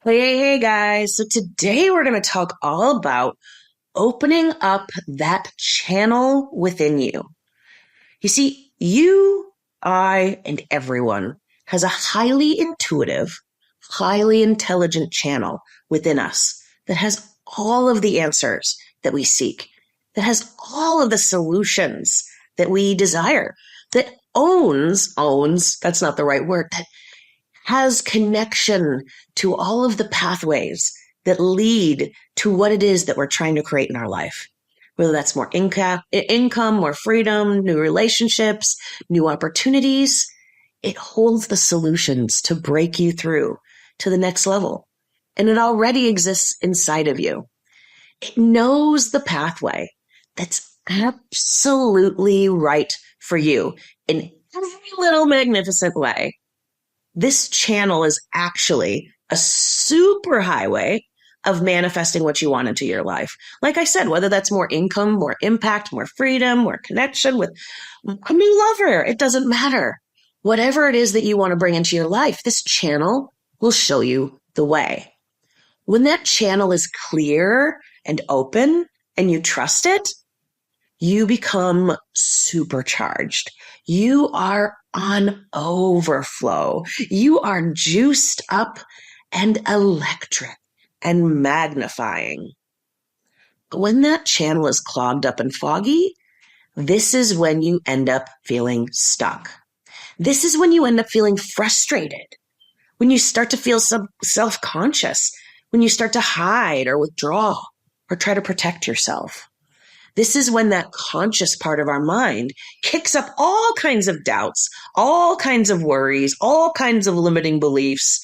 Hey, guys. So today we're going to talk all about opening up that channel within you. You see, you, I, and everyone has a highly intuitive, highly intelligent channel within us that has all of the answers that we seek, that has all of the solutions that we desire, that owns, that's not the right word, that has connection to all of the pathways that lead to what it is that we're trying to create in our life. Whether that's more income, more freedom, new relationships, new opportunities, it holds the solutions to break you through to the next level. And it already exists inside of you. It knows the pathway that's absolutely right for you in every little magnificent way. This channel is actually a superhighway of manifesting what you want into your life. Like I said, whether that's more income, more impact, more freedom, more connection with a new lover, it doesn't matter. Whatever it is that you want to bring into your life, this channel will show you the way. When that channel is clear and open and you trust it, you become supercharged. You are on overflow. You are juiced up and electric and magnifying. When that channel is clogged up and foggy, this is when you end up feeling stuck. This is when you end up feeling frustrated, when you start to feel self-conscious, when you start to hide or withdraw or try to protect yourself. This is when that conscious part of our mind kicks up all kinds of doubts, all kinds of worries, all kinds of limiting beliefs,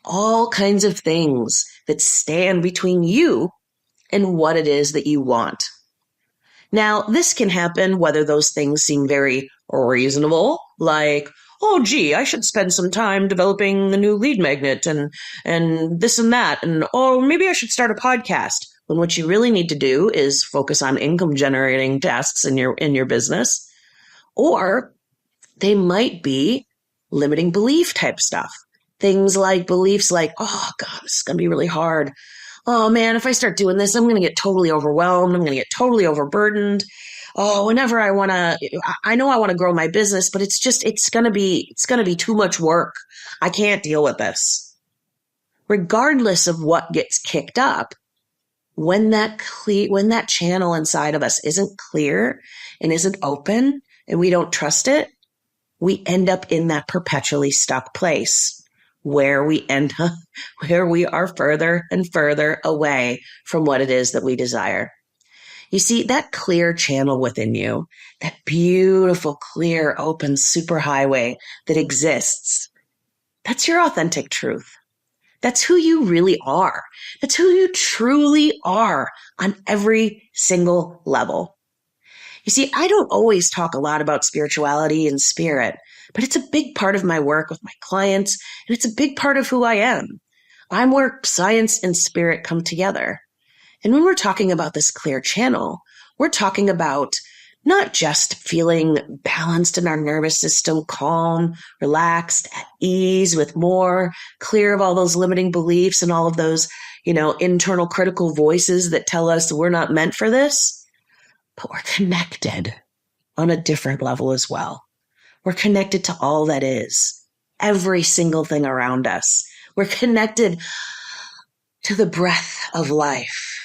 all kinds of things that stand between you and what it is that you want. Now, this can happen whether those things seem very reasonable, like, oh, gee, I should spend some time developing a new lead magnet and this and that, and oh, maybe I should start a podcast. When what you really need to do is focus on income generating tasks in your business. Or they might be limiting belief type stuff. Things like beliefs like, oh God, this is going to be really hard. Oh man, if I start doing this, I'm going to get totally overwhelmed. I'm going to get totally overburdened. Oh, whenever I know I want to grow my business, but it's going to be too much work. I can't deal with this. Regardless of what gets kicked up, when that channel inside of us isn't clear and isn't open and we don't trust it, we end up in that perpetually stuck place where we are further and further away from what it is that we desire. You see, that clear channel within you, that beautiful, clear, open superhighway that exists, that's your authentic truth. That's who you really are. That's who you truly are on every single level. You see, I don't always talk a lot about spirituality and spirit, but it's a big part of my work with my clients, and it's a big part of who I am. I'm where science and spirit come together. And when we're talking about this clear channel, we're talking about not just feeling balanced in our nervous system, calm, relaxed, at ease, with more clear of all those limiting beliefs and all of those, internal critical voices that tell us we're not meant for this, but we're connected on a different level as well. We're connected to all that is, every single thing around us. We're connected to the breath of life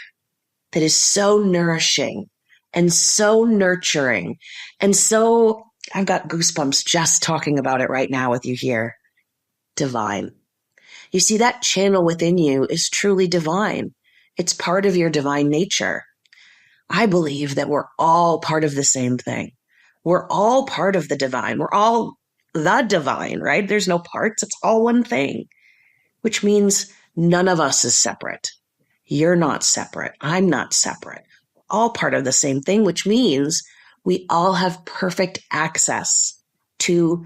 that is so nourishing and so nurturing. And so I've got goosebumps just talking about it right now with you here. Divine. You see, that channel within you is truly divine. It's part of your divine nature. I believe that we're all part of the same thing. We're all part of the divine. We're all the divine, right? There's no parts. It's all one thing, which means none of us is separate. You're not separate. I'm not separate. All part of the same thing, which means we all have perfect access to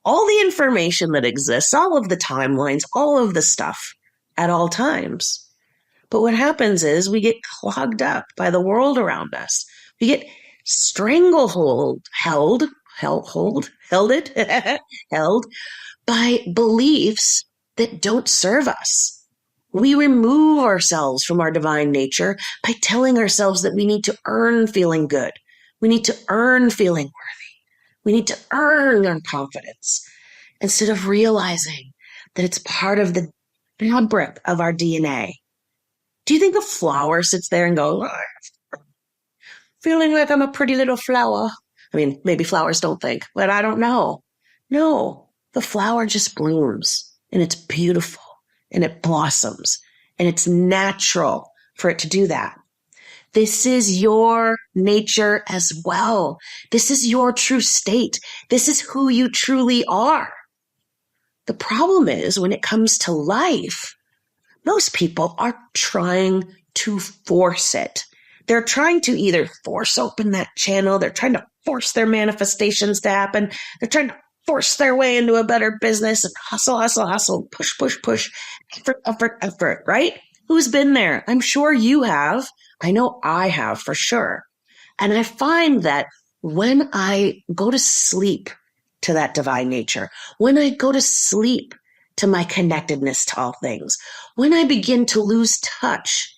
all the information that exists, all of the timelines, all of the stuff at all times. But what happens is we get clogged up by the world around us. We get held by beliefs that don't serve us. We remove ourselves from our divine nature by telling ourselves that we need to earn feeling good. We need to earn feeling worthy. We need to earn our confidence instead of realizing that it's part of the fabric of our DNA. Do you think a flower sits there and goes, feeling like I'm a pretty little flower? I mean, maybe flowers don't think, but I don't know. No, the flower just blooms and it's beautiful and it blossoms and it's natural for it to do that. This is your nature as well. This is your true state. This is who you truly are. The problem is when it comes to life, most people are trying to force it. They're trying to either force open that channel. They're trying to force their manifestations to happen. They're trying to force their way into a better business and hustle, push, effort, right? Who's been there? I'm sure you have. I know I have for sure. And I find that when I go to sleep to that divine nature, when I go to sleep to my connectedness to all things, when I begin to lose touch,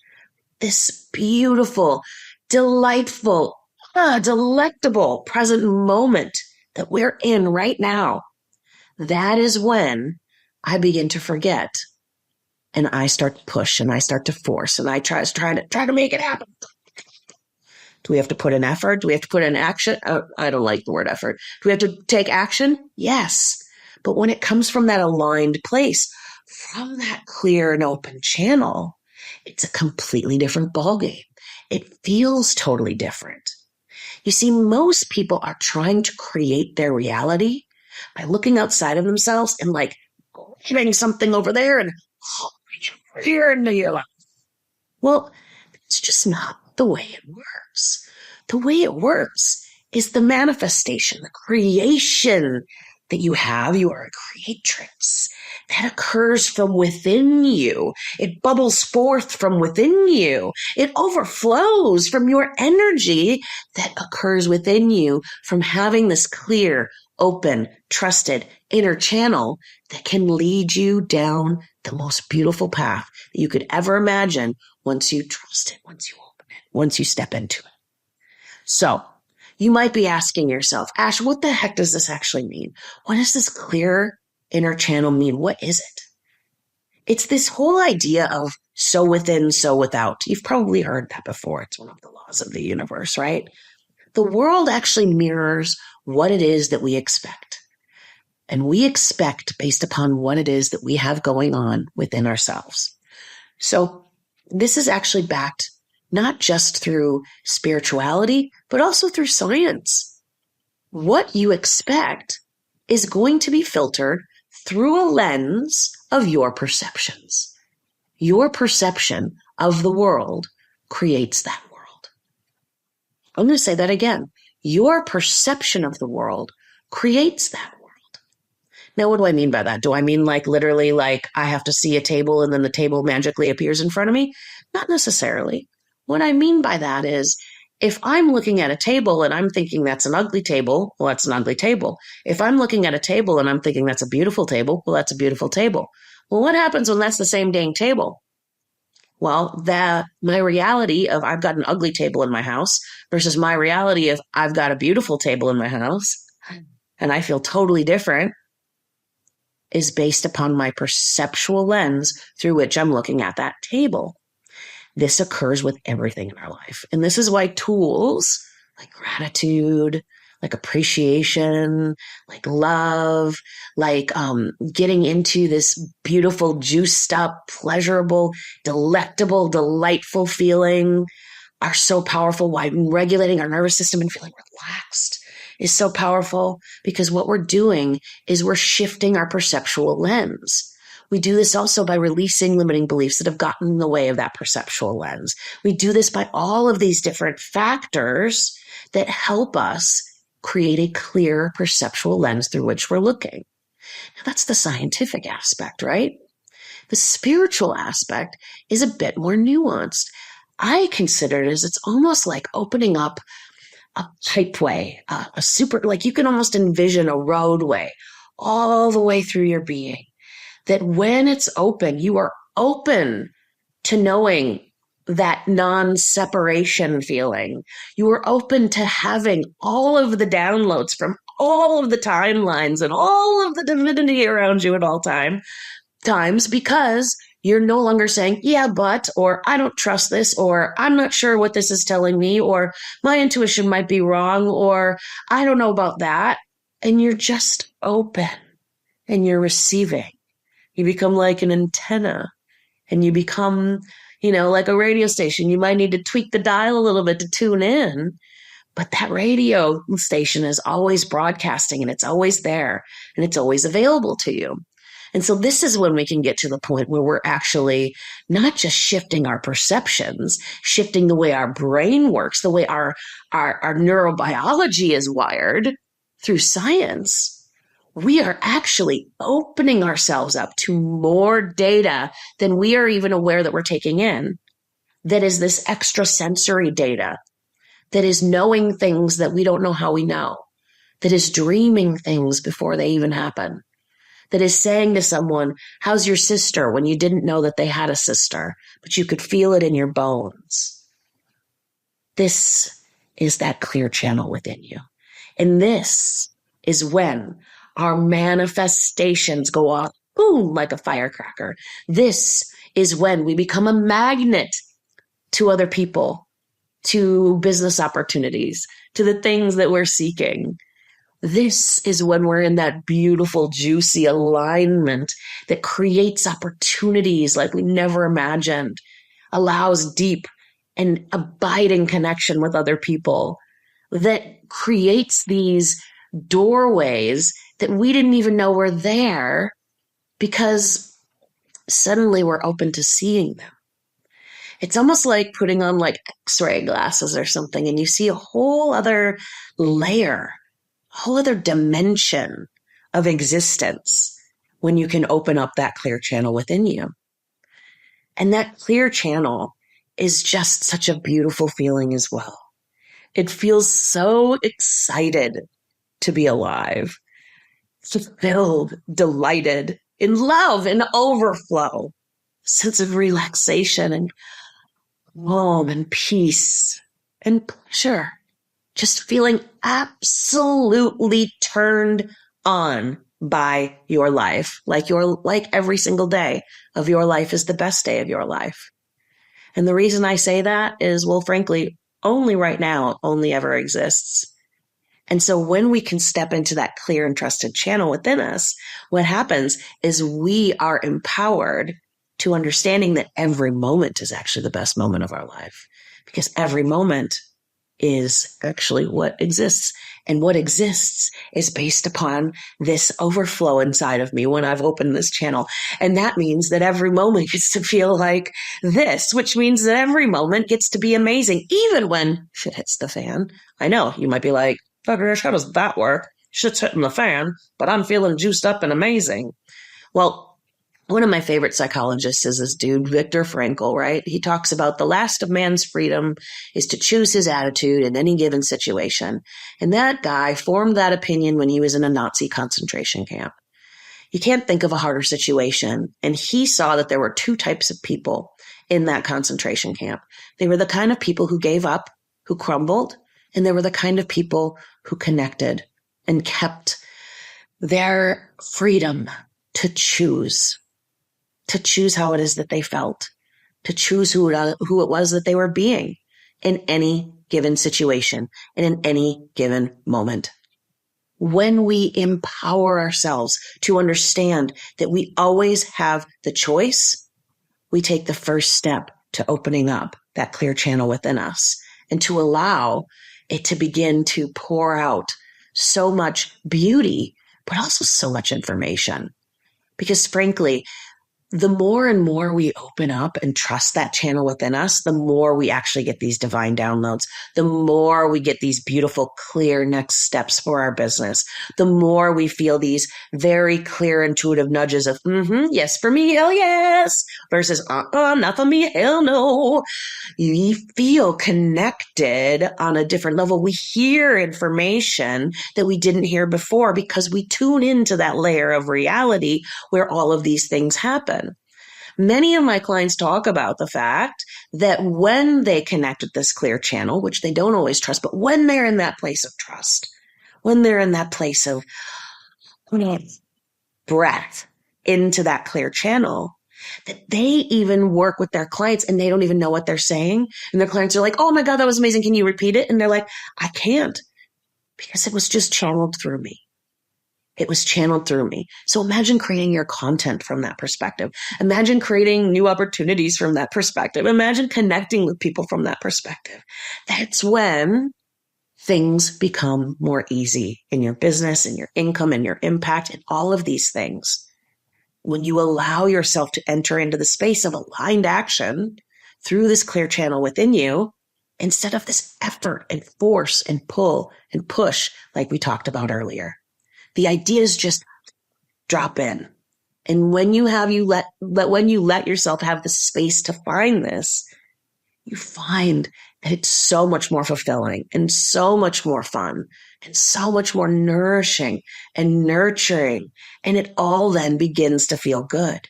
this beautiful, delightful, delectable present moment that we're in right now, that is when I begin to forget and I start to push and I start to force and I try to make it happen. Do we have to put in effort? Do we have to put in action? I don't like the word effort. Do we have to take action? Yes. But when it comes from that aligned place, from that clear and open channel, it's a completely different ballgame. It feels totally different. You see, most people are trying to create their reality by looking outside of themselves and like grabbing something over there and here into your life. Well, it's just not the way it works. The way it works is the manifestation, the creation that you have. You are a creatrix. That occurs from within you. It bubbles forth from within you. It overflows from your energy that occurs within you from having this clear, open, trusted inner channel that can lead you down the most beautiful path that you could ever imagine once you trust it, once you open it, once you step into it. So you might be asking yourself, Ash, what the heck does this actually mean? What does this clear inner channel mean? What is it? It's this whole idea of so within, so without. You've probably heard that before. It's one of the laws of the universe, right? The world actually mirrors what it is that we expect. And we expect based upon what it is that we have going on within ourselves. So this is actually backed not just through spirituality, but also through science. What you expect is going to be filtered through a lens of your perceptions. Your perception of the world creates that world. I'm going to say that again. Your perception of the world creates that world. Now, what do I mean by that? Do I mean like literally like I have to see a table and then the table magically appears in front of me? Not necessarily. What I mean by that is if I'm looking at a table and I'm thinking that's an ugly table, well, that's an ugly table. If I'm looking at a table and I'm thinking that's a beautiful table, well, that's a beautiful table. Well, what happens when that's the same dang table? Well, my reality of I've got an ugly table in my house versus my reality of I've got a beautiful table in my house and I feel totally different is based upon my perceptual lens through which I'm looking at that table. This occurs with everything in our life. And this is why tools like gratitude, like appreciation, like love, like getting into this beautiful, juiced up, pleasurable, delectable, delightful feeling are so powerful. Why regulating our nervous system and feeling relaxed is so powerful because what we're doing is we're shifting our perceptual lens. We do this also by releasing limiting beliefs that have gotten in the way of that perceptual lens. We do this by all of these different factors that help us create a clear perceptual lens through which we're looking. Now, that's the scientific aspect, right? The spiritual aspect is a bit more nuanced. I consider it as it's almost like opening up a pipeway, like you can almost envision a roadway all the way through your being. That when it's open, you are open to knowing that non-separation feeling. You were open to having all of the downloads from all of the timelines and all of the divinity around you at all times, because you're no longer saying, yeah, but, or I don't trust this, or I'm not sure what this is telling me, or my intuition might be wrong, or I don't know about that. And you're just open and you're receiving. You become like an antenna, and you become, like a radio station. You might need to tweak the dial a little bit to tune in, but that radio station is always broadcasting, and it's always there, and it's always available to you. And so this is when we can get to the point where we're actually not just shifting our perceptions, shifting the way our brain works, the way our neurobiology is wired through science. We are actually opening ourselves up to more data than we are even aware that we're taking in. That is this extrasensory data, that is knowing things that we don't know how we know, that is dreaming things before they even happen, that is saying to someone, how's your sister, when you didn't know that they had a sister, but you could feel it in your bones. This is that clear channel within you. And this is when our manifestations go off, boom, like a firecracker. This is when we become a magnet to other people, to business opportunities, to the things that we're seeking. This is when we're in that beautiful, juicy alignment that creates opportunities like we never imagined, allows deep and abiding connection with other people, that creates these doorways that we didn't even know were there, because suddenly we're open to seeing them. It's almost like putting on like X-ray glasses or something, and you see a whole other layer, a whole other dimension of existence when you can open up that clear channel within you. And that clear channel is just such a beautiful feeling as well. It feels so excited to be alive, fulfilled, delighted, in love and overflow, sense of relaxation and calm and peace and pleasure, just feeling absolutely turned on by your life, like every single day of your life is the best day of your life. And the reason I say that is, well, frankly, only right now, only ever exists. And so when we can step into that clear and trusted channel within us, what happens is we are empowered to understanding that every moment is actually the best moment of our life, because every moment is actually what exists. And what exists is based upon this overflow inside of me when I've opened this channel. And that means that every moment gets to feel like this, which means that every moment gets to be amazing, even when shit hits the fan. I know you might be like, Greer, how does that work? Shit's hitting the fan, but I'm feeling juiced up and amazing. Well, one of my favorite psychologists is this dude, Viktor Frankl, right? He talks about the last of man's freedom is to choose his attitude in any given situation. And that guy formed that opinion when he was in a Nazi concentration camp. You can't think of a harder situation. And he saw that there were two types of people in that concentration camp. They were the kind of people who gave up, who crumbled, and they were the kind of people who connected and kept their freedom to choose how it is that they felt, to choose who it was that they were being in any given situation and in any given moment. When we empower ourselves to understand that we always have the choice, we take the first step to opening up that clear channel within us and to allow it to begin to pour out so much beauty, but also so much information. Because frankly, the more and more we open up and trust that channel within us, the more we actually get these divine downloads, the more we get these beautiful, clear next steps for our business, the more we feel these very clear, intuitive nudges of, yes for me, hell yes, versus, not for me, hell no. We feel connected on a different level. We hear information that we didn't hear before because we tune into that layer of reality where all of these things happen. Many of my clients talk about the fact that when they connect with this clear channel, which they don't always trust, but when they're in that place of trust, when they're in that place of breath into that clear channel, that they even work with their clients and they don't even know what they're saying. And their clients are like, oh my God, that was amazing. Can you repeat it? And they're like, I can't, because it was just channeled through me. It was channeled through me. So imagine creating your content from that perspective. Imagine creating new opportunities from that perspective. Imagine connecting with people from that perspective. That's when things become more easy in your business and your income and your impact and all of these things. When you allow yourself to enter into the space of aligned action through this clear channel within you, instead of this effort and force and pull and push like we talked about earlier. The idea is just drop in. And when you let yourself have the space to find this, you find that it's so much more fulfilling and so much more fun and so much more nourishing and nurturing. And it all then begins to feel good.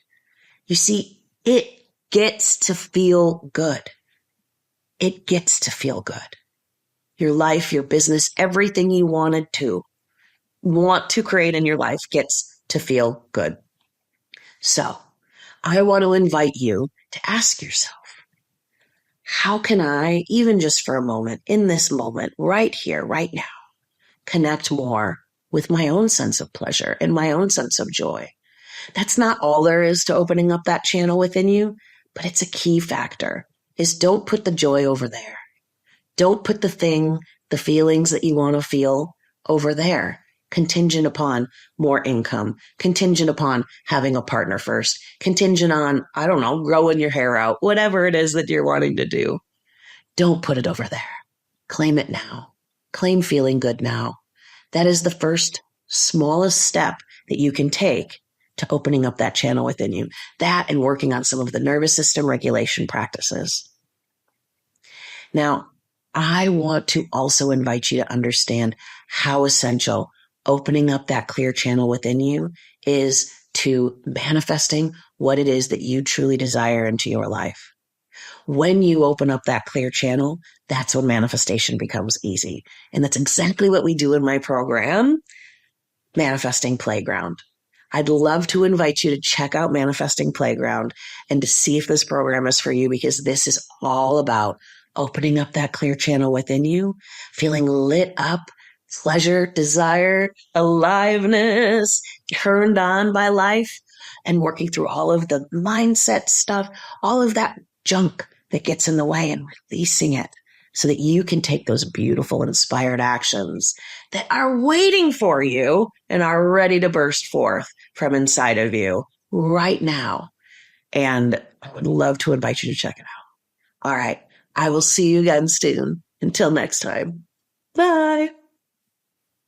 You see, it gets to feel good. It gets to feel good. Your life, your business, everything you want to create in your life gets to feel good. So I want to invite you to ask yourself, how can I, even just for a moment, in this moment, right here, right now, connect more with my own sense of pleasure and my own sense of joy? That's not all there is to opening up that channel within you, but it's a key factor, is don't put the joy over there. Don't put the feelings that you want to feel over there, contingent upon more income, contingent upon having a partner first, contingent on, I don't know, growing your hair out, whatever it is that you're wanting to do. Don't put it over there. Claim it now. Claim feeling good now. That is the first smallest step that you can take to opening up that channel within you. That and working on some of the nervous system regulation practices. Now, I want to also invite you to understand how essential opening up that clear channel within you is to manifesting what it is that you truly desire into your life. When you open up that clear channel, that's when manifestation becomes easy. And that's exactly what we do in my program, Manifesting Playground. I'd love to invite you to check out Manifesting Playground and to see if this program is for you, because this is all about opening up that clear channel within you, feeling lit up, pleasure, desire, aliveness, turned on by life, and working through all of the mindset stuff, all of that junk that gets in the way, and releasing it so that you can take those beautiful, inspired actions that are waiting for you and are ready to burst forth from inside of you right now. And I would love to invite you to check it out. All right. I will see you again soon. Until next time. Bye.